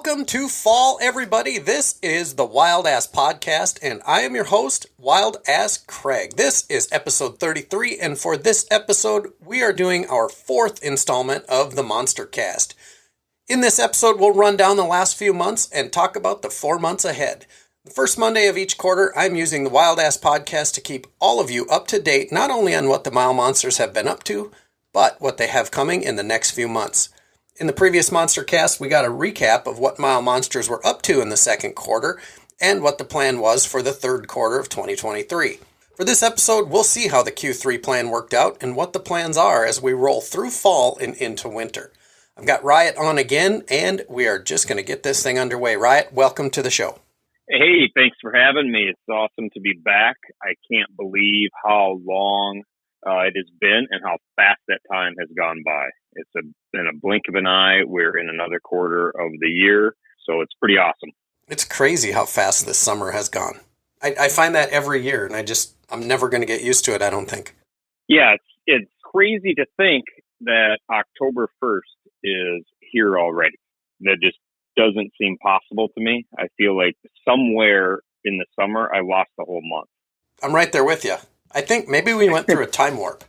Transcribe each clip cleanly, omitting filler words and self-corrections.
Welcome to fall, everybody. This is the Wild Ass PodcASSt, and I am your host, Wild Ass Craig. This is episode 33, and for this episode, we are doing our fourth installment of the MonstercASSt. In this episode, we'll run down the last few months and talk about the 4 months ahead. The first Monday of each quarter, I'm using the Wild Ass PodcASSt to keep all of you up to date, not only on what the Mile Monsters have been up to, but what they have coming in the next few months. In the previous MonstercASSt, we got a recap of what Mile Monsters were up to in the second quarter and what the plan was for the third quarter of 2023. For this episode, we'll see how the Q3 plan worked out and what the plans are as we roll through fall and into winter. I've got Riot on again, and we are just going to get this thing underway. Riot, welcome to the show. Hey, thanks for having me. It's awesome to be back. I can't believe how long it has been and how fast that time has gone by. It's in a blink of an eye. We're in another quarter of the year, so it's pretty awesome. It's crazy how fast this summer has gone. I find that every year, and I'm never going to get used to it, I don't think. Yeah, it's crazy to think that October 1st is here already. That just doesn't seem possible to me. I feel like somewhere in the summer, I lost the whole month. I'm right there with you. I think maybe we went through a time warp.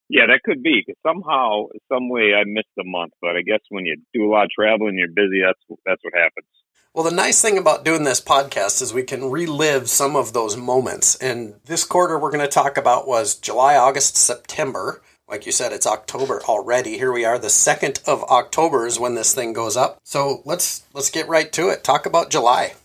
Yeah, that could be, because somehow, some way I missed a month. But I guess when you do a lot of traveling, you're busy, that's what happens. Well, the nice thing about doing this podcast is we can relive some of those moments. And this quarter we're going to talk about was July, August, September. Like you said, it's October already. Here we are. The 2nd of October is when this thing goes up. So let's get right to it. Talk about July.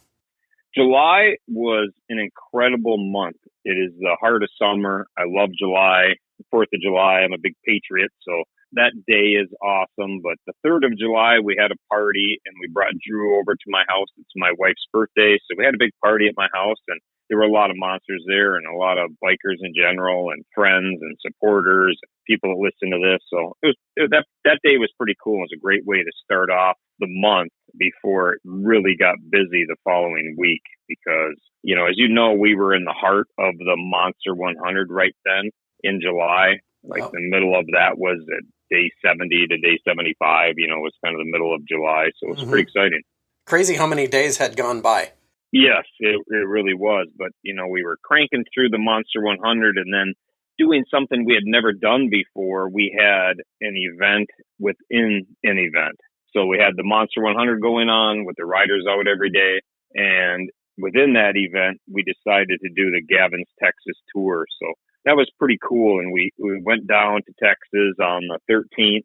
July was an incredible month. It is the heart of summer. I love July. The 4th of July, I'm a big patriot, so that day is awesome. But the 3rd of July, we had a party, and we brought Drew over to my house. It's my wife's birthday, so we had a big party at my house, and there were a lot of monsters there and a lot of bikers in general and friends and supporters, people that listen to this. So that day was pretty cool. It was a great way to start off the month before it really got busy the following week because, as you know, we were in the heart of the Monster 100 right then in July. Like The middle of that was at day 70 to day 75, was kind of the middle of July. So it was pretty exciting. Crazy how many days had gone by. Yes, it really was. But, we were cranking through the Monster 100 and then doing something we had never done before. We had an event within an event. So we had the Monster 100 going on with the riders out every day. And within that event, we decided to do the Gavin's Texas tour. So that was pretty cool. And we went down to Texas on the 13th,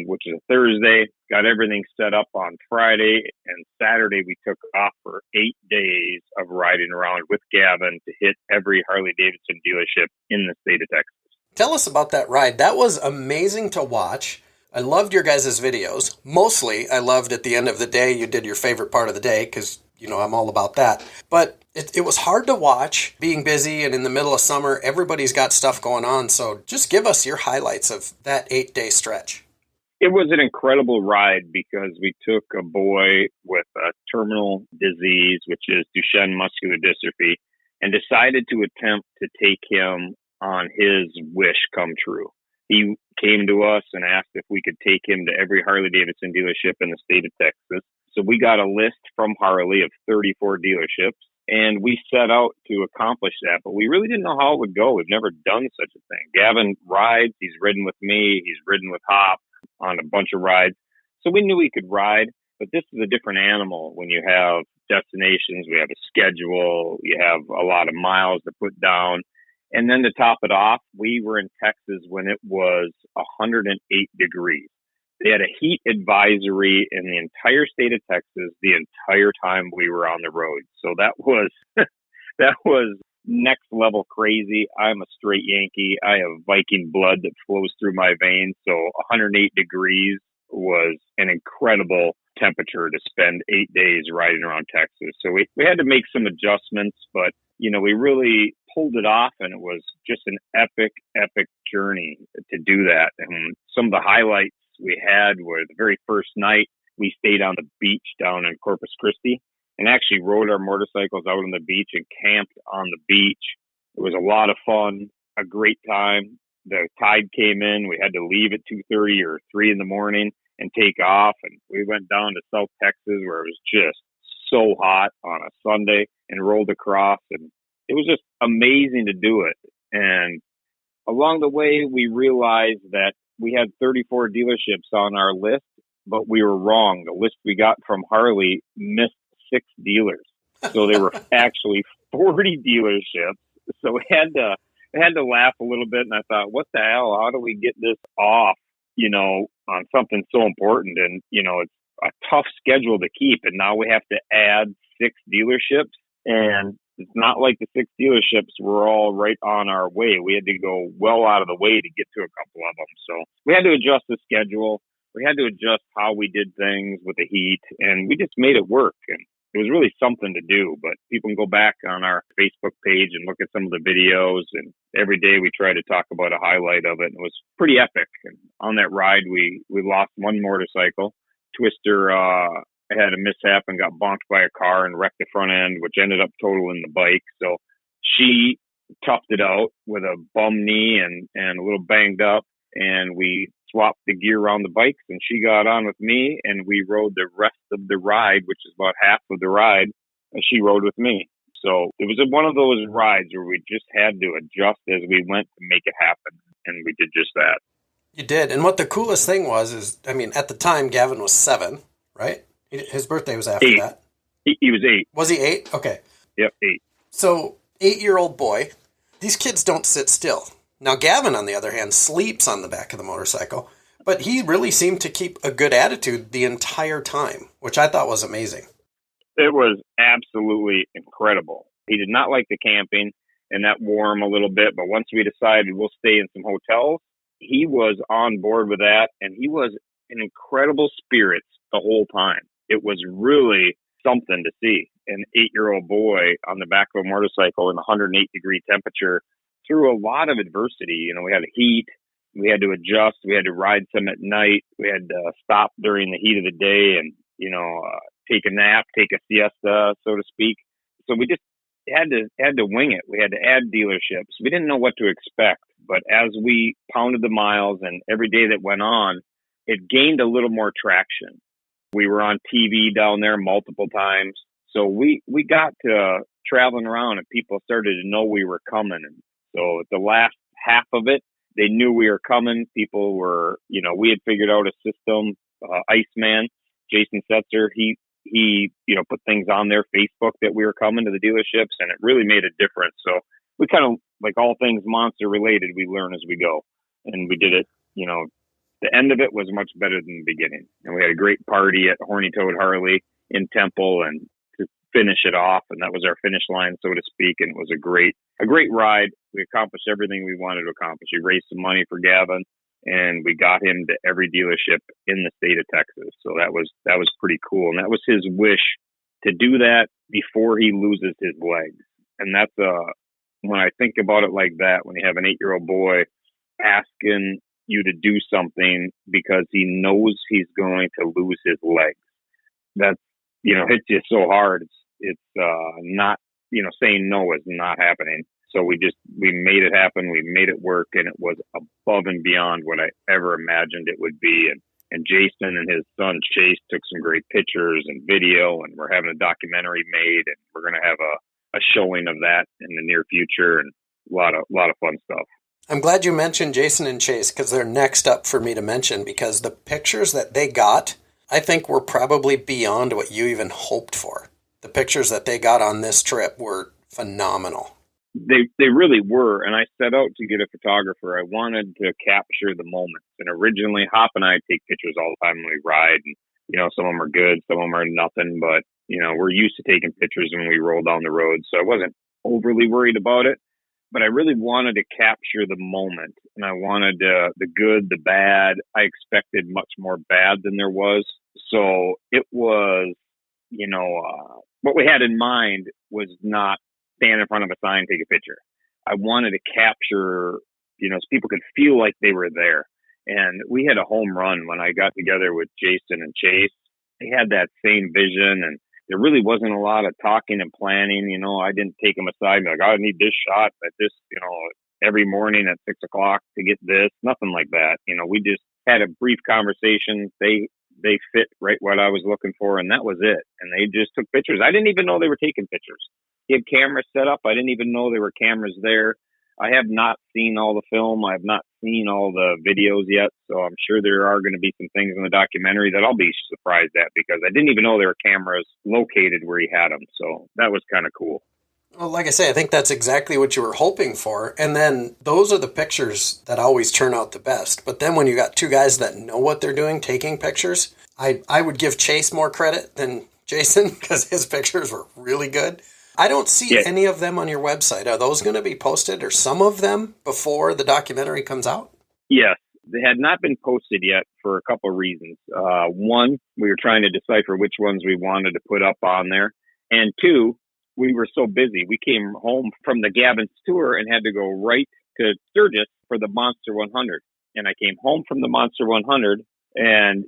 which is a Thursday, got everything set up on Friday, and Saturday we took off for 8 days of riding around with Gavin to hit every Harley-Davidson dealership in the state of Texas. Tell us about that ride. That was amazing to watch. I loved your guys' videos. Mostly, I loved at the end of the day, you did your favorite part of the day, because, I'm all about that. But it was hard to watch, being busy and in the middle of summer. Everybody's got stuff going on. So just give us your highlights of that 8-day stretch. It was an incredible ride because we took a boy with a terminal disease, which is Duchenne muscular dystrophy, and decided to attempt to take him on his wish come true. He came to us and asked if we could take him to every Harley-Davidson dealership in the state of Texas. So we got a list from Harley of 34 dealerships, and we set out to accomplish that. But we really didn't know how it would go. We've never done such a thing. Gavin rides. He's ridden with me. He's ridden with Hop on a bunch of rides. So we knew he could ride, but this is a different animal when you have destinations, we have a schedule, you have a lot of miles to put down. And then to top it off, we were in Texas when it was 108 degrees. They had a heat advisory in the entire state of Texas the entire time we were on the road. So that was next level crazy. I'm a straight Yankee. I have Viking blood that flows through my veins. So 108 degrees was an incredible temperature to spend 8 days riding around Texas. So we had to make some adjustments, but we really pulled it off, and it was just an epic journey to do that. And some of the highlights we had were the very first night we stayed on the beach down in Corpus Christi and actually rode our motorcycles out on the beach and camped on the beach. It was a lot of fun, a great time. The tide came in. We had to leave at 2:30 or 3 in the morning. and take off. And we went down to South Texas where it was just so hot on a Sunday and rolled across. And it was just amazing to do it. And along the way, we realized that we had 34 dealerships on our list, but we were wrong. The list we got from Harley missed 6 dealers. So there were actually 40 dealerships. So we had to laugh a little bit. And I thought, what the hell? How do we get this off, on something so important? And, it's a tough schedule to keep. And now we have to add 6 dealerships. And it's not like the 6 dealerships were all right on our way. We had to go well out of the way to get to a couple of them. So we had to adjust the schedule. We had to adjust how we did things with the heat, and we just made it work. And it was really something to do. But people can go back on our Facebook page and look at some of the videos. And every day we try to talk about a highlight of it. And it was pretty epic. And on that ride, we lost one motorcycle. Twister had a mishap and got bonked by a car and wrecked the front end, which ended up totaling the bike. So she toughed it out with a bum knee and a little banged up. And we swapped the gear around the bikes, and she got on with me, and we rode the rest of the ride, which is about half of the ride, and she rode with me. So it was one of those rides where we just had to adjust as we went to make it happen, and we did just that. You did. And what the coolest thing was at the time, Gavin was 7, right? His birthday was after 8. that. He was 8. Was he 8? Okay. Yep, 8. So 8-year-old boy, these kids don't sit still. Now, Gavin, on the other hand, sleeps on the back of the motorcycle, but he really seemed to keep a good attitude the entire time, which I thought was amazing. It was absolutely incredible. He did not like the camping, and that wore him a little bit, but once we decided we'll stay in some hotels, he was on board with that, and he was in incredible spirits the whole time. It was really something to see. An 8-year-old boy on the back of a motorcycle in 108-degree temperature through a lot of adversity. We had heat, we had to adjust, we had to ride some at night, we had to stop during the heat of the day and, take a nap, take a siesta, so to speak. So we just had to wing it. We had to add dealerships. We didn't know what to expect, but as we pounded the miles and every day that went on, it gained a little more traction. We were on TV down there multiple times. So we got to traveling around and people started to know we were coming. And so the last half of it, they knew we were coming. People were, we had figured out a system. Iceman, Jason Setzer, he put things on their Facebook that we were coming to the dealerships, and it really made a difference. So we kind of, like all things Monster related, we learn as we go. And we did it, the end of it was much better than the beginning. And we had a great party at Horny Toad Harley in Temple and to finish it off. And that was our finish line, so to speak. And it was a great ride. We accomplished everything we wanted to accomplish. We raised some money for Gavin, and we got him to every dealership in the state of Texas. So that was pretty cool. And that was his wish to do that before he loses his legs. And that's when I think about it like that, when you have an 8-year-old boy asking you to do something because he knows he's going to lose his legs, that's, hits you so hard. It's not, saying no is not happening. So we made it happen. We made it work, and it was above and beyond what I ever imagined it would be. And Jason and his son Chase took some great pictures and video, and we're having a documentary made, and we're going to have a showing of that in the near future, and a lot of fun stuff. I'm glad you mentioned Jason and Chase, because they're next up for me to mention, because the pictures that they got, I think, were probably beyond what you even hoped for. The pictures that they got on this trip were phenomenal. They really were, and I set out to get a photographer. I wanted to capture the moments, and originally Hop and I take pictures all the time when we ride, and some of them are good, some of them are nothing, but we're used to taking pictures when we roll down the road, so I wasn't overly worried about it. But I really wanted to capture the moment, and I wanted the good, the bad. I expected much more bad than there was, so it was, what we had in mind was not stand in front of a sign, take a picture. I wanted to capture, so people could feel like they were there. And we had a home run when I got together with Jason and Chase. They had that same vision, and there really wasn't a lot of talking and planning. I didn't take them aside and be like, I need this shot at this, every morning at 6 o'clock to get this. Nothing like that. We just had a brief conversation. They fit right what I was looking for, and that was it. And they just took pictures. I didn't even know they were taking pictures. He had cameras set up. I didn't even know there were cameras there. I have not seen all the film. I have not seen all the videos yet. So I'm sure there are going to be some things in the documentary that I'll be surprised at, because I didn't even know there were cameras located where he had them. So that was kind of cool. Well, like I say, I think that's exactly what you were hoping for. And then those are the pictures that always turn out the best. But then when you got two guys that know what they're doing, taking pictures, I would give Chase more credit than Jason, because his pictures were really good. I don't see any of them on your website. Are those going to be posted, or some of them, before the documentary comes out? Yes. They had not been posted yet for a couple of reasons. One, we were trying to decipher which ones we wanted to put up on there. And two, we were so busy. We came home from the Gavin's tour and had to go right to Sturgis for the Monster 100. And I came home from the Monster 100, and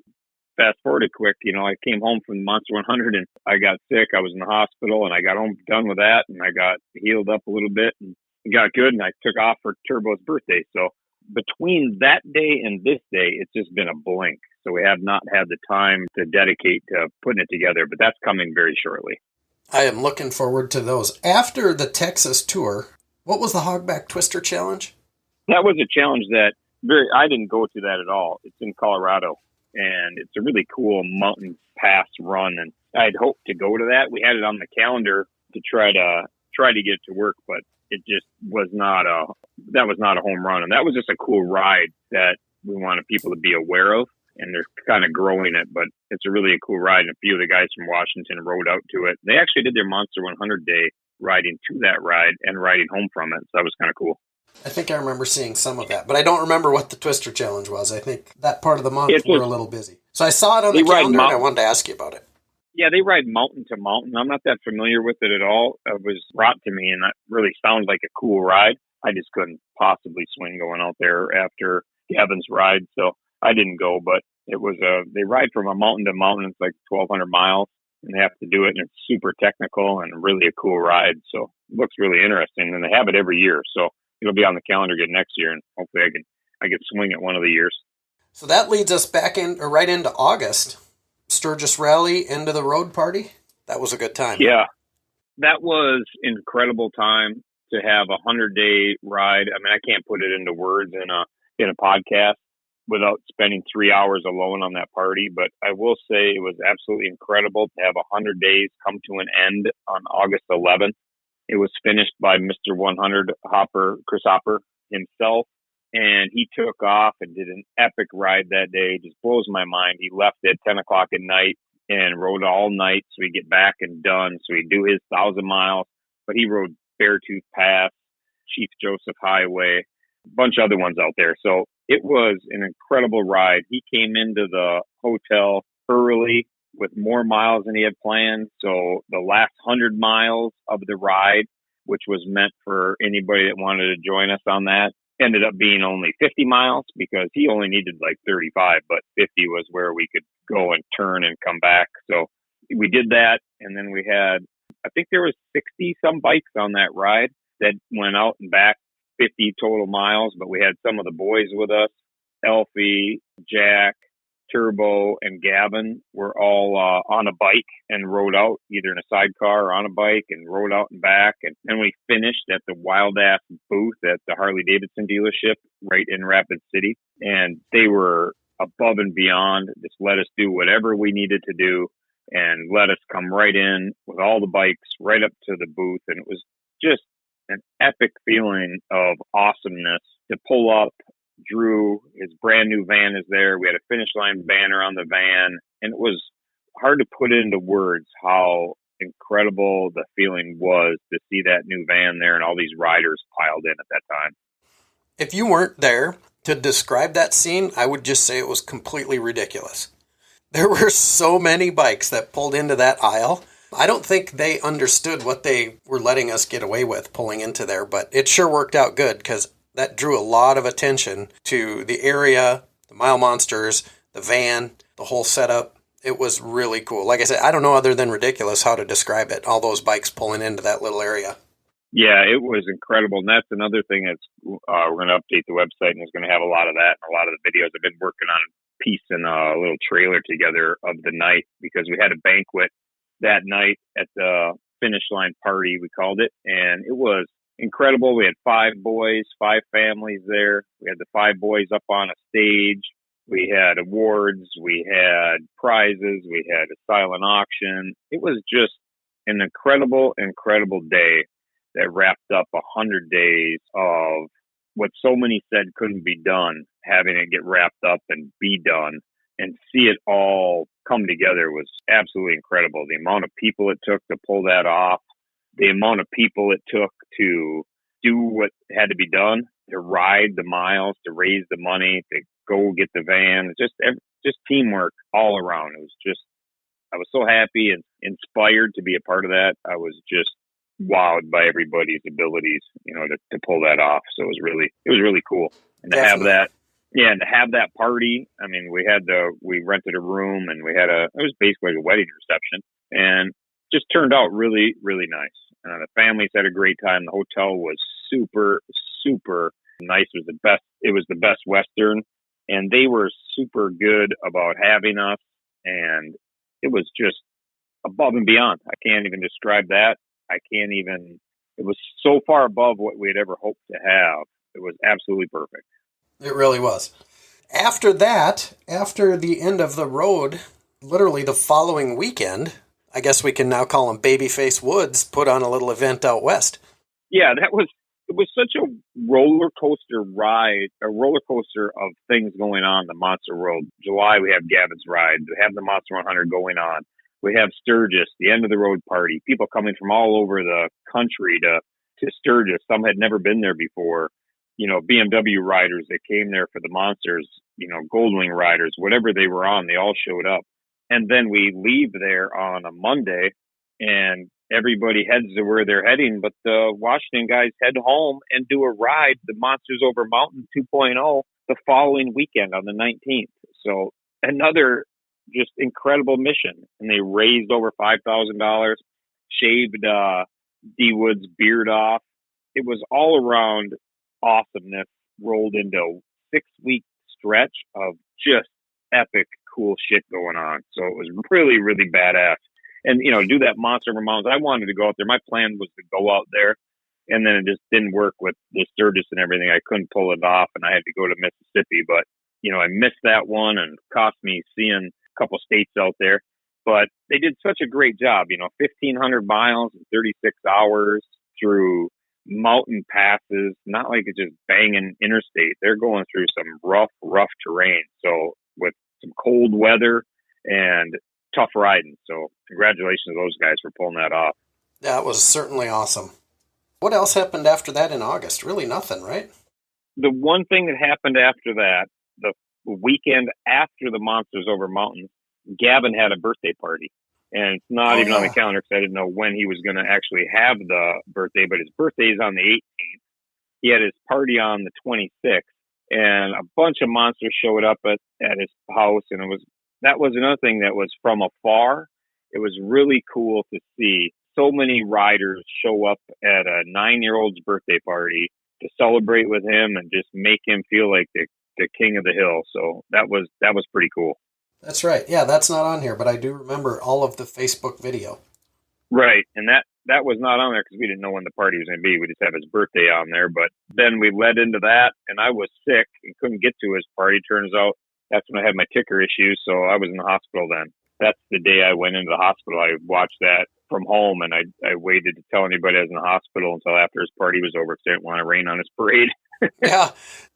fast forwarded quick, I came home from the Monster 100 and I got sick. I was in the hospital, and I got home done with that, and I got healed up a little bit and got good, and I took off for Turbo's birthday. So between that day and this day, it's just been a blink. So we have not had the time to dedicate to putting it together, but that's coming very shortly. I am looking forward to those. After the Texas tour, what was the Hogback Twister Challenge? That was a challenge that I didn't go to that at all. It's in Colorado, and it's a really cool mountain pass run. And I'd hoped to go to that. We had it on the calendar to try to get it to work, but it just was not a home run. And that was just a cool ride that we wanted people to be aware of. And they're kind of growing it, but it's a really cool ride. And a few of the guys from Washington rode out to it. They actually did their Monster 100 day riding to that ride and riding home from it. So that was kind of cool. I think I remember seeing some of that, but I don't remember what the Twister Challenge was. I think that part of the month we're a little busy. So I saw it on the calendar, and I wanted to ask you about it. Yeah, they ride mountain to mountain. I'm not that familiar with it at all. It was brought to me, and that really sounds like a cool ride. I just couldn't possibly swing going out there after Gavin's ride, so I didn't go. But it was they ride from a mountain to mountain. It's like 1,200 miles, and they have to do it, and it's super technical and really a cool ride. So it looks really interesting, and they have it every year. So it'll be on the calendar again next year, and hopefully I can swing it one of the years. So that leads us right into August. Sturgis Rally, end of the road party. That was a good time. Yeah, that was an incredible time to have a 100-day ride. I mean, I can't put it into words in a podcast without spending 3 hours alone on that party. But I will say it was absolutely incredible to have 100 days come to an end on August 11th. It was finished by Mr. 100 Chris Hopper himself. And he took off and did an epic ride that day. It just blows my mind. He left at 10 o'clock at night and rode all night so he'd get back and done. So he'd do his 1,000 miles. But he rode Beartooth Pass, Chief Joseph Highway, a bunch of other ones out there. So it was an incredible ride. He came into the hotel early with more miles than he had planned. So the last 100 miles of the ride, which was meant for anybody that wanted to join us on that, ended up being only 50 miles because he only needed like 35, but 50 was where we could go and turn and come back. So we did that. And then we had, I think there was 60 some bikes on that ride that went out and back 50 total miles, but we had some of the boys with us. Elfie, Jack, Turbo, and Gavin were all on a bike and rode out either in a sidecar or on a bike and rode out and back. And then we finished at the Wild Ass booth at the Harley Davidson dealership right in Rapid City. And they were above and beyond, just let us do whatever we needed to do and let us come right in with all the bikes right up to the booth. And it was just an epic feeling of awesomeness to pull up. Drew, his brand new van is there. We had a finish line banner on the van, and it was hard to put into words how incredible the feeling was to see that new van there and all these riders piled in at that time. If you weren't there to describe that scene, I would just say it was completely ridiculous. There were so many bikes that pulled into that aisle. I don't think they understood what they were letting us get away with pulling into there, but it sure worked out good because that drew a lot of attention to the area, the Mile Monsters, the van, the whole setup. It was really cool. Like I said, I don't know other than ridiculous how to describe it. All those bikes pulling into that little area. Yeah, it was incredible. And that's another thing that's, we're going to update the website, and it's going to have a lot of that and a lot of the videos. I've been working on piecing a little trailer together of the night, because we had a banquet that night at the finish line party, we called it. And it was incredible. We had 5 boys, 5 families there. We had the 5 boys up on a stage. We had awards. We had prizes. We had a silent auction. It was just an incredible, incredible day that wrapped up 100 days of what so many said couldn't be done, having it get wrapped up and be done and see it all come together was absolutely incredible. The amount of people it took to pull that off, the amount of people it took to do what had to be done, to ride the miles, to raise the money, to go get the van, just teamwork all around. It was just, I was so happy and inspired to be a part of that. I was just wowed by everybody's abilities, to pull that off. So it was really cool. And to Definitely. have that, yeah, and to have that party. I mean, we rented a room, and it was basically a wedding reception, and just turned out really, really nice. The families had a great time. The hotel was super, super nice. It was the best Western, and they were super good about having us, and it was just above and beyond. I can't even describe that. It was so far above what we had ever hoped to have. It was absolutely perfect. It really was. After that, after the end of the road, literally the following weekend, I guess we can now call them Babyface Woods, put on a little event out west. Yeah, it was such a roller coaster ride, a roller coaster of things going on in the Monster World. July, we have Gavin's Ride. We have the Monster 100 going on. We have Sturgis, the end of the road party, people coming from all over the country to Sturgis. Some had never been there before. BMW riders that came there for the Monsters, Goldwing riders, whatever they were on, they all showed up. And then we leave there on a Monday, and everybody heads to where they're heading. But the Washington guys head home and do a ride, the Monsters Over Mountain 2.0, the following weekend on the 19th. So another just incredible mission. And they raised over $5,000, shaved D Wood's beard off. It was all around awesomeness rolled into a 6-week stretch of just epic cool shit going on. So it was really, really badass. And, do that Monster Over Mountains. I wanted to go out there. My plan was to go out there, and then it just didn't work with the Sturgis and everything. I couldn't pull it off, and I had to go to Mississippi. But, I missed that one, and it cost me seeing a couple states out there. But they did such a great job, 1,500 miles in 36 hours through mountain passes, not like it's just banging interstate. They're going through some rough terrain. So with some cold weather and tough riding. So congratulations to those guys for pulling that off. That was certainly awesome. What else happened after that in August? Really nothing, right? The one thing that happened after that, the weekend after the Monsters Over Mountains, Gavin had a birthday party. And it's not even on the calendar because I didn't know when he was going to actually have the birthday, but his birthday is on the 18th. He had his party on the 26th, and a bunch of monsters showed up at his house. And that was another thing that was from afar. It was really cool to see so many riders show up at a 9-year-old's birthday party to celebrate with him and just make him feel like the king of the hill. So that was pretty cool. That's right. Yeah, that's not on here, but I do remember all of the Facebook video. Right. And that was not on there because we didn't know when the party was going to be. We just have his birthday on there. But then we led into that, and I was sick and couldn't get to his party. Turns out that's when I had my ticker issues, so I was in the hospital then. That's the day I went into the hospital. I watched that from home, and I waited to tell anybody I was in the hospital until after his party was over because I didn't want to rain on his parade. Yeah.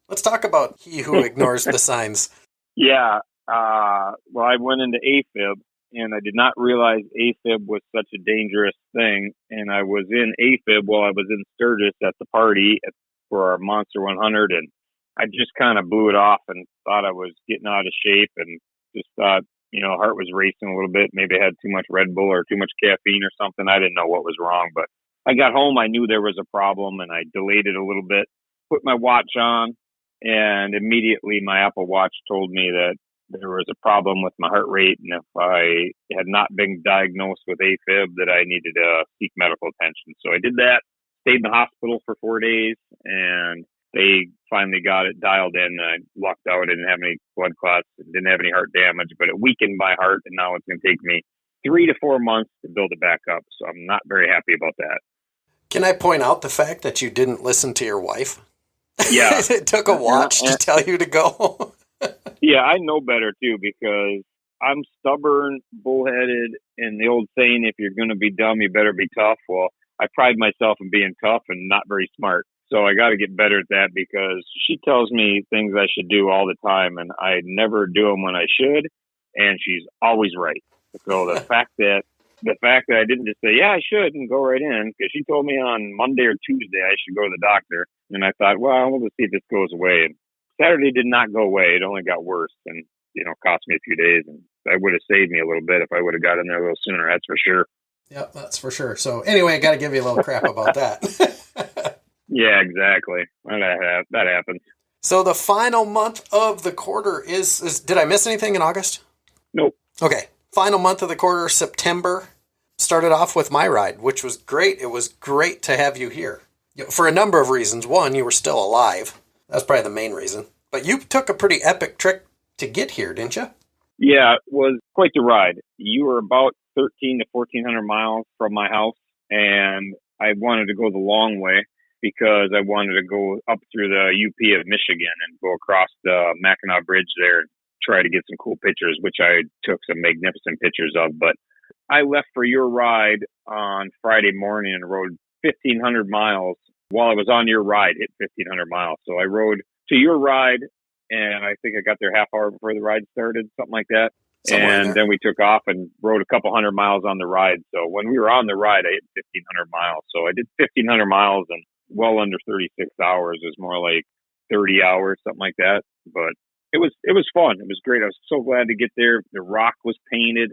Let's talk about he who ignores the signs. Yeah. Well, I went into AFib, and I did not realize AFib was such a dangerous thing. And I was in AFib while I was in Sturgis at the party for our Monster 100, and I just kind of blew it off and thought I was getting out of shape, and just thought, heart was racing a little bit. Maybe I had too much Red Bull or too much caffeine or something. I didn't know what was wrong, but I got home. I knew there was a problem, and I delayed it a little bit, put my watch on, and immediately my Apple Watch told me that there was a problem with my heart rate, and if I had not been diagnosed with AFib, that I needed to seek medical attention. So I did that, stayed in the hospital for 4 days, and they finally got it dialed in. I lucked out. I didn't have any blood clots, didn't have any heart damage, but it weakened my heart, and now it's going to take me 3 to 4 months to build it back up. So I'm not very happy about that. Can I point out the fact that you didn't listen to your wife? Yeah. It took a watch to tell you to go. Yeah, I know better too, because I'm stubborn, bullheaded, and the old saying, if you're going to be dumb, you better be tough. Well, I pride myself in being tough and not very smart. So I got to get better at that, because she tells me things I should do all the time, and I never do them when I should, and she's always right. So the fact that I didn't just say, yeah, I should, and go right in, because she told me on Monday or Tuesday I should go to the doctor, and I thought, well, we'll just see if this goes away. And Saturday did not go away. It only got worse, and cost me a few days, and that would have saved me a little bit if I would have got in there a little sooner. That's for sure. Yep, that's for sure. So anyway, I got to give you a little crap about that. Yeah, exactly. That happens. So the final month of the quarter is did I miss anything in August? Nope. Okay. Final month of the quarter, September, started off with my ride, which was great. It was great to have you here for a number of reasons. One, you were still alive. That's probably the main reason. But you took a pretty epic trip to get here, didn't you? Yeah, it was quite the ride. You were about 13 to 1,400 miles from my house, and I wanted to go the long way because I wanted to go up through the UP of Michigan and go across the Mackinac Bridge there and try to get some cool pictures, which I took some magnificent pictures of. But I left for your ride on Friday morning and rode 1,500 miles. While I was on your ride, hit 1,500 miles. So I rode to your ride, and I think I got there half hour before the ride started, something like that. And then we took off and rode a couple hundred miles on the ride. So when we were on the ride, I hit 1,500 miles. So I did 1,500 miles in well under 36 hours. It was more like 30 hours, something like that. But it was fun. It was great. I was so glad to get there. The rock was painted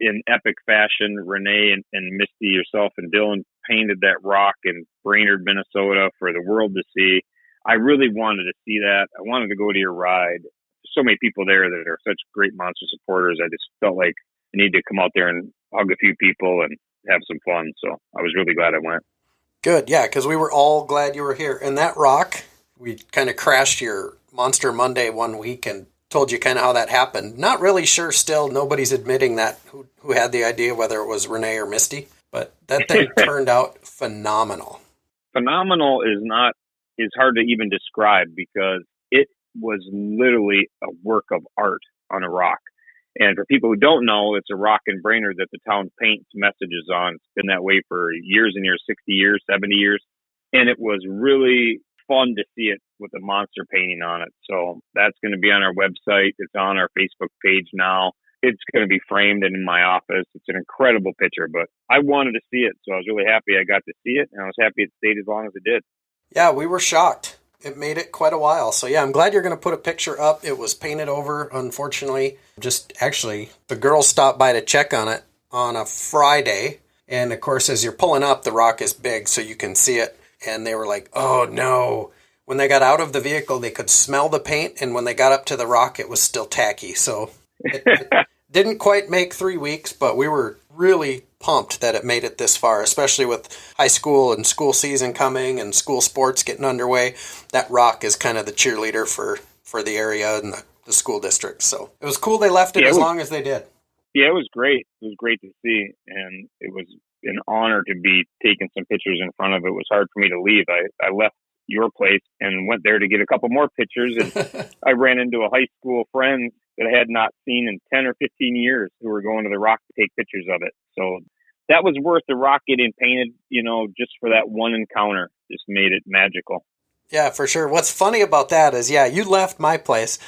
in epic fashion. Renee and Misty, yourself and Dylan painted that rock in Brainerd, Minnesota for the world to see. I really wanted to see that. I wanted to go to your ride. So many people there that are such great Monster supporters. I just felt like I needed to come out there and hug a few people and have some fun. So I was really glad I went. Good. Yeah, because we were all glad you were here. And that rock, we kind of crashed your Monster Monday one week and told you kind of how that happened. Not really sure still. Nobody's admitting that who had the idea, whether it was Renee or Misty. But that thing turned out phenomenal. Phenomenal is hard to even describe because it was literally a work of art on a rock. And for people who don't know, it's a rock in Brainerd that the town paints messages on. It's been that way for years and years, 60 years, 70 years. And it was really fun to see it with the monster painting on it. So that's going to be on our website. It's on our Facebook page now. It's going to be framed in my office. It's an incredible picture, but I wanted to see it. So I was really happy I got to see it, and I was happy it stayed as long as it did. Yeah, we were shocked. It made it quite a while. So yeah, I'm glad you're going to put a picture up. It was painted over, unfortunately. Just actually, the girls stopped by to check on it on a Friday. And of course, as you're pulling up, the rock is big, so you can see it. And they were like, oh no. When they got out of the vehicle, they could smell the paint. And when they got up to the rock, it was still tacky. So it didn't quite make 3 weeks, but we were really pumped that it made it this far, especially with high school and school season coming and school sports getting underway. That rock is kind of the cheerleader for the area and the school district. So it was cool they left it as long as they did. Yeah, it was great. It was great to see, and it was an honor to be taking some pictures in front of it. It was hard for me to leave. I left your place and went there to get a couple more pictures, and I ran into a high school friend that I had not seen in 10 or 15 years who were going to the rock to take pictures of it. So that was worth the rock getting painted, just for that one encounter. Just made it magical. Yeah, for sure. What's funny about that is, you left my place.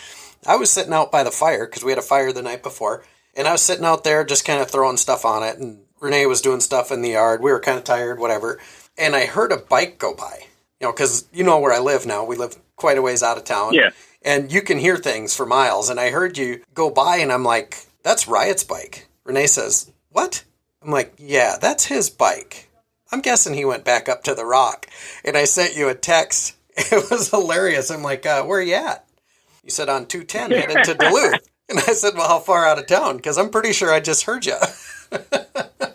I was sitting out by the fire because we had a fire the night before, and I was sitting out there just kind of throwing stuff on it, and Renee was doing stuff in the yard. We were kind of tired, whatever, and I heard a bike go by, because where I live now. We live quite a ways out of town. Yeah. And you can hear things for miles. And I heard you go by, and I'm like, that's Riot's bike. Renee says, what? I'm like, yeah, that's his bike. I'm guessing he went back up to the rock. And I sent you a text. It was hilarious. I'm like, where are you at? You said on 210 headed to Duluth. And I said, well, how far out of town? Because I'm pretty sure I just heard you.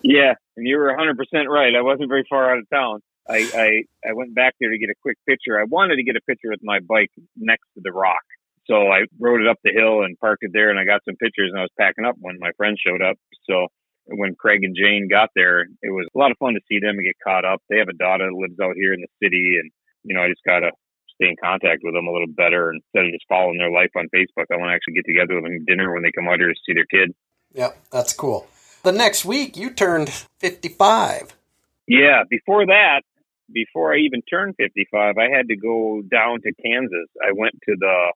Yeah, and you were 100% right. I wasn't very far out of town. I went back there to get a quick picture. I wanted to get a picture with my bike next to the rock. So I rode it up the hill and parked it there, and I got some pictures, and I was packing up when my friend showed up. So when Craig and Jane got there, it was a lot of fun to see them and get caught up. They have a daughter that lives out here in the city, and, I just got to stay in contact with them a little better instead of just following their life on Facebook. I want to actually get together with them and dinner when they come out here to see their kid. Yep, that's cool. The next week, you turned 55. Yeah, before I even turned 55, I had to go down to Kansas. I went to the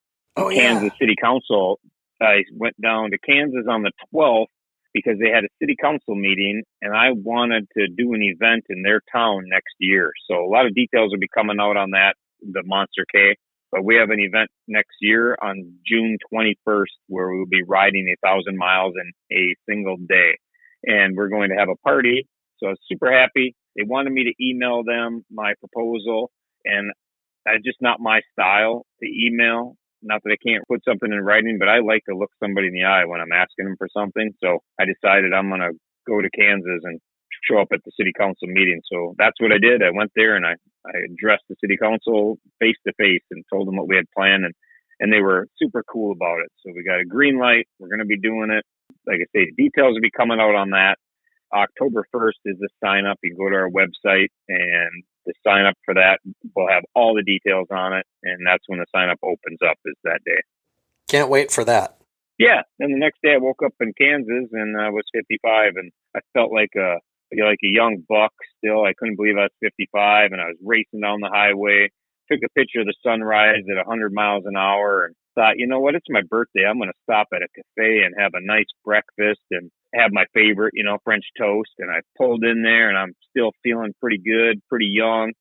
Kansas City Council. I went down to Kansas on the 12th because they had a city council meeting, and I wanted to do an event in their town next year. So a lot of details will be coming out on that, the Monster K. But we have an event next year on June 21st where we will be riding 1,000 miles in a single day. And we're going to have a party. So I was super happy. They wanted me to email them my proposal, and it's just not my style to email. Not that I can't put something in writing, but I like to look somebody in the eye when I'm asking them for something. So I decided I'm going to go to Kansas and show up at the city council meeting. So that's what I did. I went there and I addressed the city council face to face and told them what we had planned, and they were super cool about it. So we got a green light. We're going to be doing it. Like I say, the details will be coming out on that. October 1st is the sign up. You can go to our website, and the sign up for that, we'll have all the details on it. And that's when the sign up opens up, is that day. Can't wait for that. Yeah. Then the next day I woke up in Kansas and I was 55, and I felt like a young buck still. I couldn't believe I was 55, and I was racing down the highway, took a picture of the sunrise at 100 miles an hour, and thought, you know what, it's my birthday. I'm going to stop at a cafe and have a nice breakfast and have my favorite, French toast. And I pulled in there and I'm still feeling pretty good, pretty young.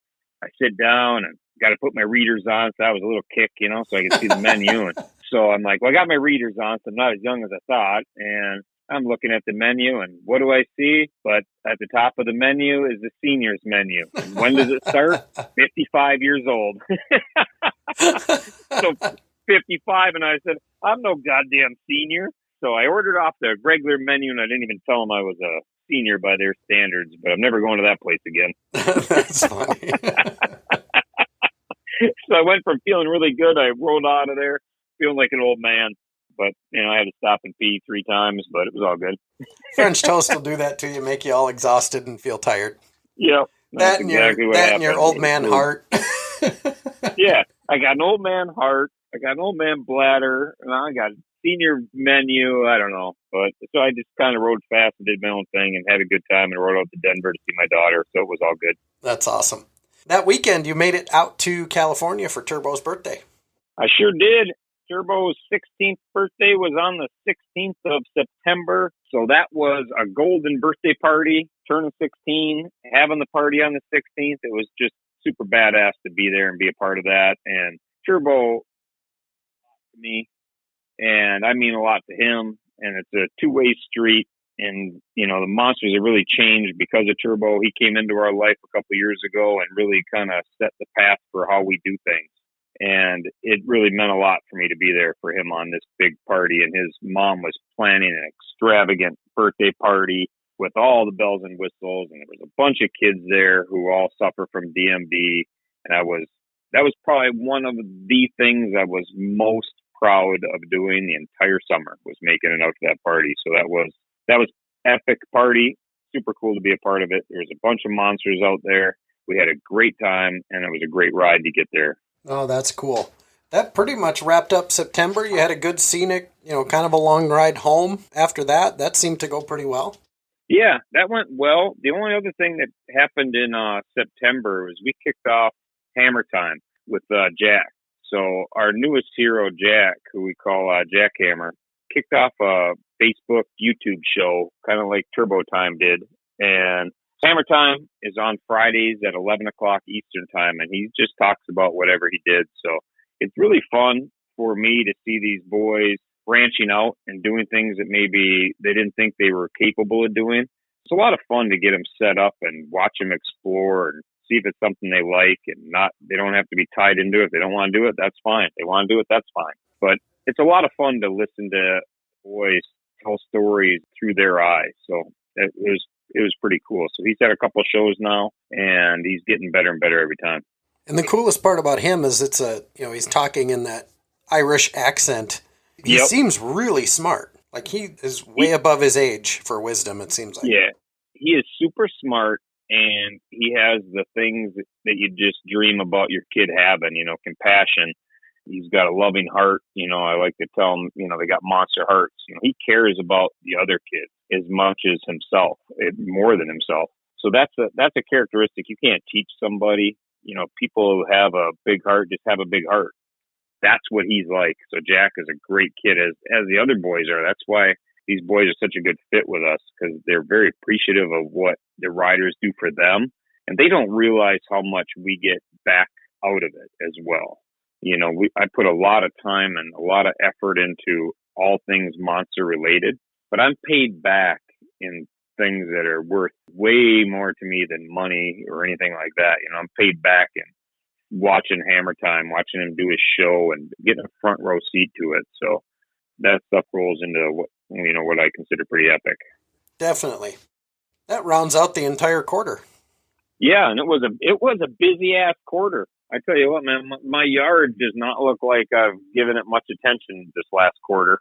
I sit down and got to put my readers on. So I was a little kick, so I could see the menu. And so I'm like, well, I got my readers on, so I'm not as young as I thought. And I'm looking at the menu, and what do I see? But at the top of the menu is the seniors menu. And when does it start? 55 years old. So 55, and I said, I'm no goddamn senior. So I ordered off the regular menu, and I didn't even tell them I was a senior by their standards, but I'm never going to that place again. That's funny. So I went from feeling really good. I rolled out of there feeling like an old man. But, I had to stop and pee 3 times, but it was all good. French toast will do that to you, make you all exhausted and feel tired. Yeah. That and your old man heart. Yeah. I got an old man heart. I got an old man bladder. And I got a senior menu. I don't know. But so I just kind of rode fast and did my own thing and had a good time and rode out to Denver to see my daughter. So it was all good. That's awesome. That weekend, you made it out to California for Turbo's birthday. I sure did. Turbo's 16th birthday was on the 16th of September. So that was a golden birthday party, turning 16, having the party on the 16th. It was just super badass to be there and be a part of that. And Turbo, to me, and I mean a lot to him. And it's a two-way street. And, the Monsters have really changed because of Turbo. He came into our life a couple of years ago and really kind of set the path for how we do things. And it really meant a lot for me to be there for him on this big party. And his mom was planning an extravagant birthday party with all the bells and whistles. And there was a bunch of kids there who all suffer from DMD. And that was probably one of the things I was most proud of doing the entire summer, was making it out to that party. So that was epic party. Super cool to be a part of it. There was a bunch of monsters out there. We had a great time, and it was a great ride to get there. Oh, that's cool. That pretty much wrapped up September. You had a good scenic, kind of a long ride home after that. That seemed to go pretty well. Yeah, that went well. The only other thing that happened in September was we kicked off Hammer Time with Jack. So our newest hero, Jack, who we call Jackhammer, kicked off a Facebook, YouTube show, kind of like Turbo Time did. And Hammer Time is on Fridays at 11 o'clock Eastern Time, and he just talks about whatever he did. So it's really fun for me to see these boys branching out and doing things that maybe they didn't think they were capable of doing. It's a lot of fun to get them set up and watch them explore and see if it's something they like, and they don't have to be tied into it. If they don't want to do it, that's fine. If they want to do it, that's fine. But it's a lot of fun to listen to boys tell stories through their eyes. So it was was pretty cool. So he's had a couple shows now, and he's getting better and better every time. And the coolest part about him is he's talking in that Irish accent. He seems really smart. Like he is way above his age for wisdom, it seems like. Yeah, he is super smart, and he has the things that you just dream about your kid having, compassion. He's got a loving heart. I like to tell him, they got monster hearts. He cares about the other kids as much as himself, more than himself. So that's a characteristic you can't teach somebody. People who have a big heart just have a big heart. That's what he's like. So Jack is a great kid, as the other boys are. That's why these boys are such a good fit with us, because they're very appreciative of what the riders do for them, and they don't realize how much we get back out of it as well. I put a lot of time and a lot of effort into all things monster related, but I'm paid back in things that are worth way more to me than money or anything like that. I'm paid back in watching Hammer Time, watching him do his show, and getting a front row seat to it. So that stuff rolls into what I consider pretty epic. Definitely. That rounds out the entire quarter. Yeah, and it was a busy ass quarter. I tell you what, man, my yard does not look like I've given it much attention this last quarter.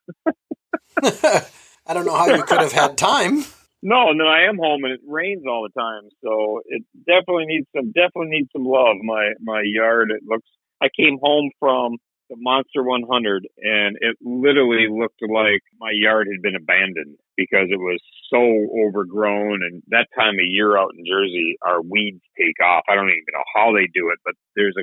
I don't know how you could have had time. No, I am home and it rains all the time, so it definitely needs some love. My yard, I came home from the Monster 100 and it literally looked like my yard had been abandoned because it was so overgrown. And that time of year out in Jersey, our weeds take off. I don't even know how they do it, but there's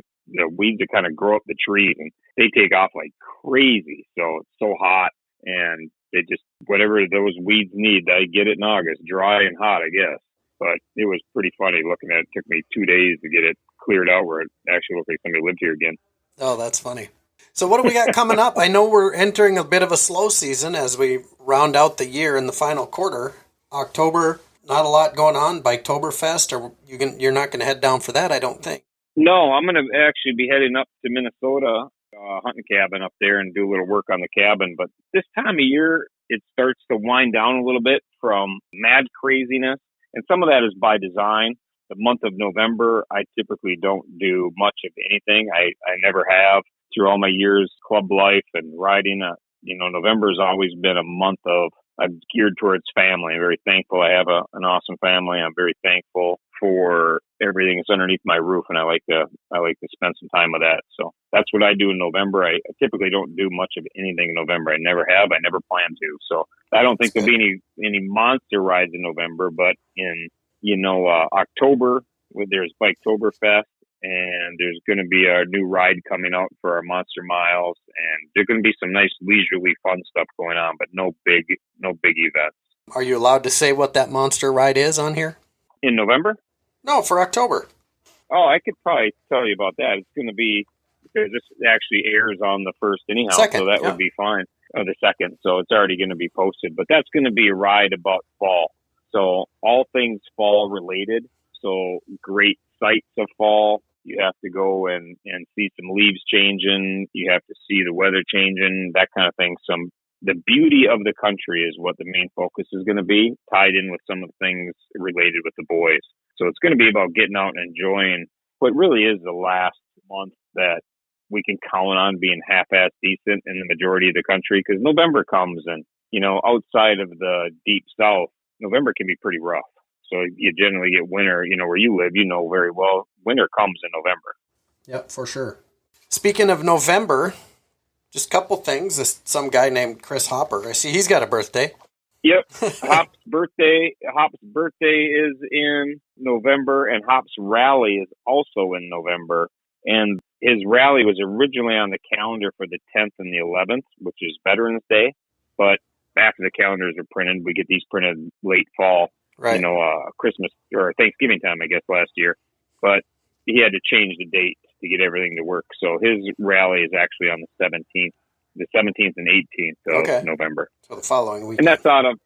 weeds that kind of grow up the trees and they take off like crazy. So it's so hot, and they just, whatever those weeds need, I get it in August, dry and hot, I guess. But it was pretty funny looking at it. It took me 2 days to get it cleared out where it actually looked like somebody lived here again. Oh, that's funny. So what do we got coming up? I know we're entering a bit of a slow season as we round out the year in the final quarter. October, not a lot going on. Biketoberfest, or you're not going to head down for that, I don't think. No, I'm going to actually be heading up to Minnesota, hunting cabin up there, and do a little work on the cabin. But this time of year, it starts to wind down a little bit from mad craziness. And some of that is by design. The month of November, I typically don't do much of anything. I never have. Through all my years, club life and riding, November has always been a month I'm geared towards family. I'm very thankful I have an awesome family. I'm very thankful for everything that's underneath my roof, and I like to spend some time with that. So that's what I do in November. I typically don't do much of anything in November. I never have. I never plan to. So I don't think there'll be any monster rides in November, but in October, there's Biketoberfest. And there's going to be a new ride coming out for our Monster Miles, and there's going to be some nice leisurely fun stuff going on, but no big events. Are you allowed to say what that monster ride is on here? In November? No, for October. Oh, I could probably tell you about that. It's going to be, because this actually airs on the 1st anyhow, so that would be fine. Or the 2nd, so it's already going to be posted. But that's going to be a ride about fall. So all things fall related. So great sights of fall. You have to go and see some leaves changing. You have to see the weather changing, that kind of thing. The beauty of the country is what the main focus is going to be, tied in with some of the things related with the boys. So it's going to be about getting out and enjoying what really is the last month that we can count on being half-ass decent in the majority of the country, because November comes and, outside of the deep south, November can be pretty rough. So you generally get winter, where you live, very well, winter comes in November. Yep, for sure. Speaking of November, just a couple things. Some guy named Chris Hopper, I see he's got a birthday. Yep. Hop's birthday is in November, and Hop's rally is also in November. And his rally was originally on the calendar for the 10th and the 11th, which is Veterans Day. But after the calendars are printed, we get these printed late fall. Right. Christmas or Thanksgiving time, I guess, last year. But he had to change the date to get everything to work. So his rally is actually on the 17th and 18th of November. So the following week. And that's out of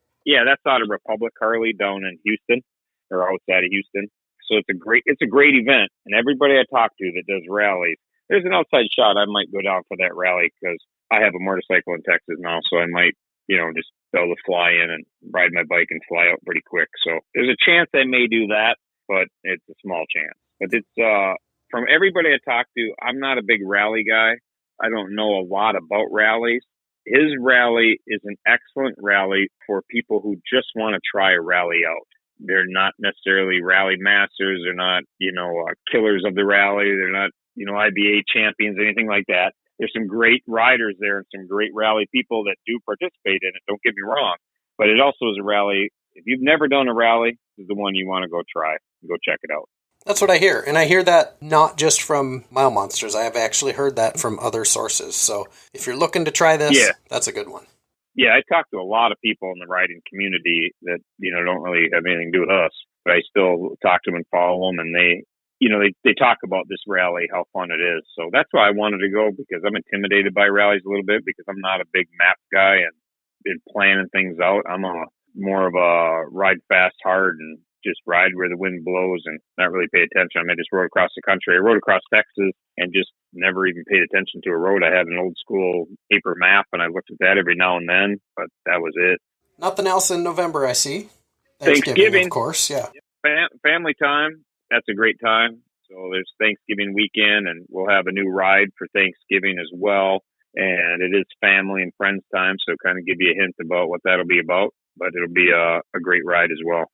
Republic Harley down in Houston, or outside of Houston. So it's a great event. And everybody I talk to that does rallies, there's an outside shot. I might go down for that rally because I have a motorcycle in Texas now. So I might, just be able to fly in and ride my bike and fly out pretty quick. So there's a chance I may do that, but it's a small chance. But it's from everybody I talk to, I'm not a big rally guy. I don't know a lot about rallies. His rally is an excellent rally for people who just want to try a rally out. They're not necessarily rally masters. They're not, killers of the rally. They're not, IBA champions, anything like that. There's some great riders there and some great rally people that do participate in it. Don't get me wrong. But it also is a rally. If you've never done a rally, this is the one you want to go try. Go check it out. That's what I hear. And I hear that not just from Mile Monsters. I have actually heard that from other sources. So if you're looking to try this, that's a good one. Yeah, I talk to a lot of people in the riding community that, don't really have anything to do with us. But I still talk to them and follow them. And they talk about this rally, how fun it is. So that's why I wanted to go, because I'm intimidated by rallies a little bit, because I'm not a big map guy and been planning things out. I'm more of a ride fast, hard, and just ride where the wind blows and not really pay attention. I just rode across the country. I rode across Texas and just never even paid attention to a road. I had an old school paper map and I looked at that every now and then, but that was it. Nothing else in November, I see. Thanksgiving, of course, yeah. Family time. That's a great time. So there's Thanksgiving weekend, and we'll have a new ride for Thanksgiving as well. And it is family and friends time, so kind of give you a hint about what that'll be about. But it'll be a great ride as well.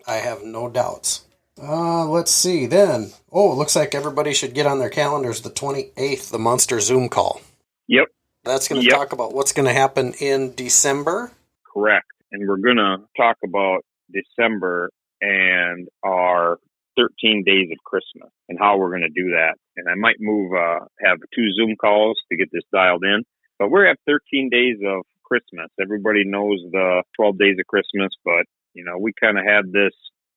I have no doubts. Let's see then. Oh, it looks like everybody should get on their calendars the 28th, the Monster Zoom call. Yep. That's going to talk about what's going to happen in December. Correct. And we're going to talk about December and our 13 days of Christmas and how we're going to do that. And I might have 2 Zoom calls to get this dialed in. But we're at 13 days of Christmas. Everybody knows the 12 days of Christmas, but we kind of had this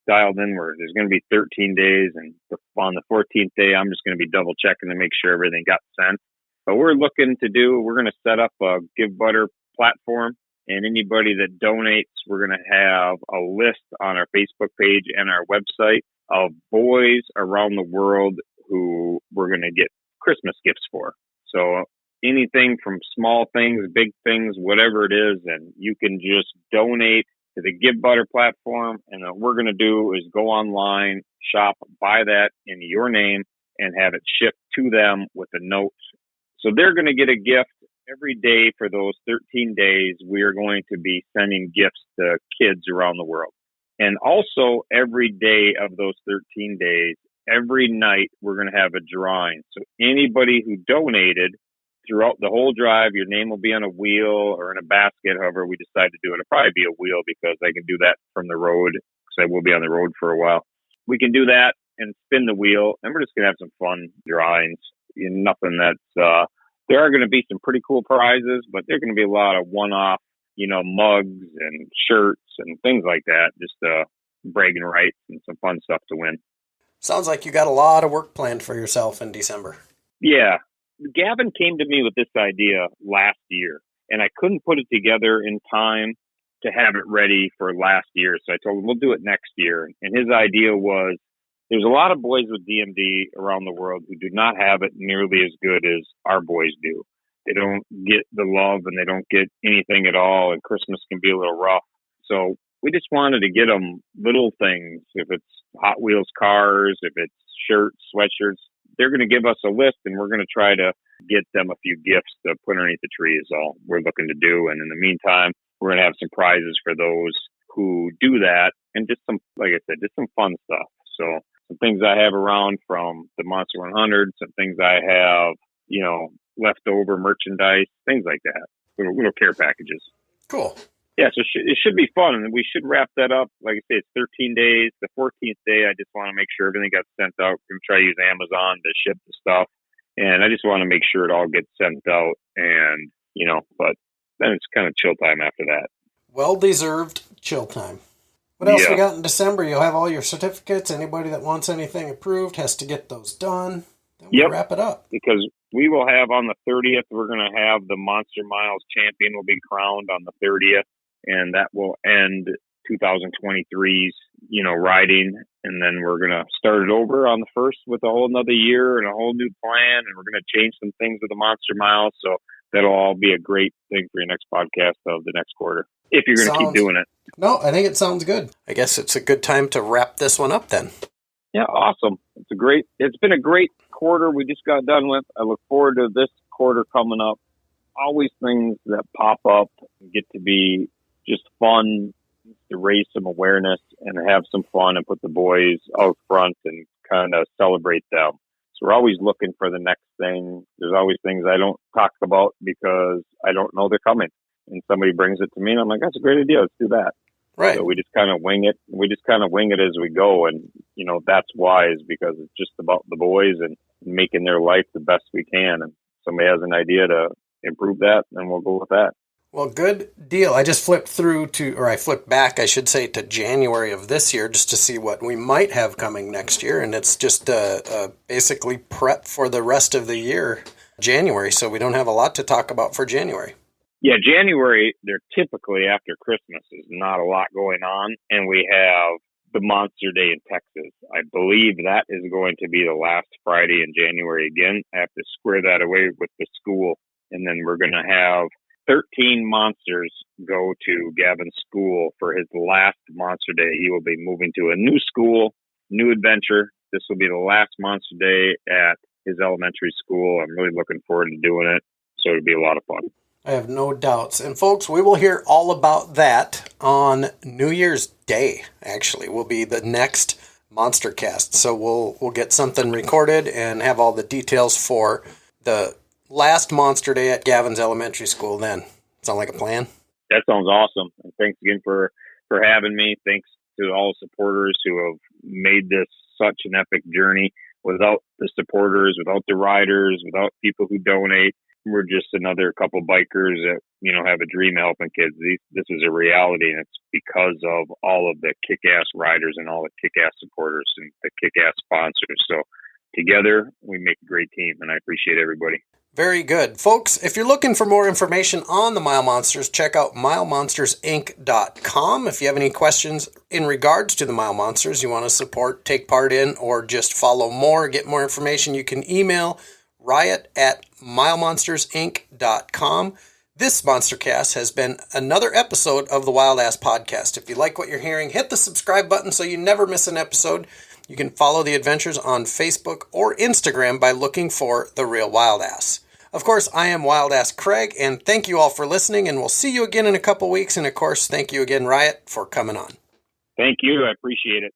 dialed in where there's going to be 13 days, and on the 14th day, I'm just going to be double checking to make sure everything got sent. But we're going to set up a Give Butter platform, and anybody that donates, we're going to have a list on our Facebook page and our website of boys around the world who we're going to get Christmas gifts for. So anything from small things, big things, whatever it is, and you can just donate to the Give Butter platform. And what we're going to do is go online, shop, buy that in your name, and have it shipped to them with a note. So they're going to get a gift every day for those 13 days. We are going to be sending gifts to kids around the world. And also every day of those 13 days, every night, we're going to have a drawing. So anybody who donated throughout the whole drive, your name will be on a wheel or in a basket, however we decide to do it. It'll probably be a wheel because I can do that from the road, because I will be on the road for a while. We can do that and spin the wheel, and we're just going to have some fun drawings. Nothing that's, there are going to be some pretty cool prizes, but there are going to be a lot of one-off, mugs and shirts and things like that, just bragging rights and some fun stuff to win. Sounds like you got a lot of work planned for yourself in December. Yeah. Gavin came to me with this idea last year, and I couldn't put it together in time to have it ready for last year. So I told him we'll do it next year. And his idea was, there's a lot of boys with DMD around the world who do not have it nearly as good as our boys do. They don't get the love and they don't get anything at all, and Christmas can be a little rough. So we just wanted to get them little things. If it's Hot Wheels cars, if it's shirts, sweatshirts, they're going to give us a list, and we're going to try to get them a few gifts to put underneath the tree is all we're looking to do. And in the meantime, we're going to have some prizes for those who do that, and just some, like I said, just some fun stuff. So some things I have around from the Monster 100, some things I have, leftover merchandise, things like that, little care packages. Cool. Yeah, so it should be fun, and we should wrap that up. Like I say, it's 13 days. The 14th day, I just want to make sure everything got sent out. We're going to try to use Amazon to ship the stuff, and I just want to make sure it all gets sent out, and, but then it's kind of chill time after that. Well-deserved chill time. What else we got in December? You'll have all your certificates. Anybody that wants anything approved has to get those done. Then we'll wrap it up. Because we will have on the 30th, we're going to have the Monster Miles champion will be crowned on the 30th. And that will end 2023's, riding. And then we're going to start it over on the 1st with a whole another year and a whole new plan. And we're going to change some things with the Monster Miles. So that'll all be a great thing for your next podcast of the next quarter, if you're going to keep doing it. No, I think it sounds good. I guess it's a good time to wrap this one up then. Yeah, awesome. It's been a great quarter we just got done with. I look forward to this quarter coming up. Always things that pop up and get to be just fun to raise some awareness and have some fun and put the boys out front and kind of celebrate them. So we're always looking for the next thing. There's always things I don't talk about because I don't know they're coming. And somebody brings it to me and I'm like, that's a great idea. Let's do that. Right. So we just kind of wing it. We just kind of wing it as we go. And, that's wise because it's just about the boys and making their life the best we can. And somebody has an idea to improve that, then we'll go with that. Well, good deal. I just flipped back, I should say, to January of this year just to see what we might have coming next year. And it's just basically prep for the rest of the year, January. So we don't have a lot to talk about for January. Yeah, January, they're typically after Christmas. There's not a lot going on. And we have the Monster Day in Texas. I believe that is going to be the last Friday in January again. I have to square that away with the school. And then we're going to have 13 monsters go to Gavin's school for his last Monster Day. He will be moving to a new school, new adventure. This will be the last Monster Day at his elementary school. I'm really looking forward to doing it. So it'll be a lot of fun. I have no doubts. And folks, we will hear all about that on New Year's Day, actually, will be the next MonstercASSt. So we'll get something recorded and have all the details for the last Monster Day at Gavin's elementary school then. Sound like a plan? That sounds awesome. And thanks again for having me. Thanks to all the supporters who have made this such an epic journey. Without the supporters, without the riders, without people who donate, we're just another couple bikers that, have a dream of helping kids. This is a reality, and it's because of all of the kick-ass riders and all the kick-ass supporters and the kick-ass sponsors. So together, we make a great team, and I appreciate everybody. Very good. Folks, if you're looking for more information on the Mile Monsters, check out milemonstersinc.com. If you have any questions in regards to the Mile Monsters you want to support, take part in, or just follow more, get more information, you can email riot@milemonstersinc.com. This MonstercASSt has been another episode of the Wild Ass Podcast. If you like what you're hearing, hit the subscribe button so you never miss an episode. You can follow the adventures on Facebook or Instagram by looking for The Real Wild Ass. Of course, I am Wild Ass Craig, and thank you all for listening, and we'll see you again in a couple weeks. And of course, thank you again, Riot, for coming on. Thank you. I appreciate it.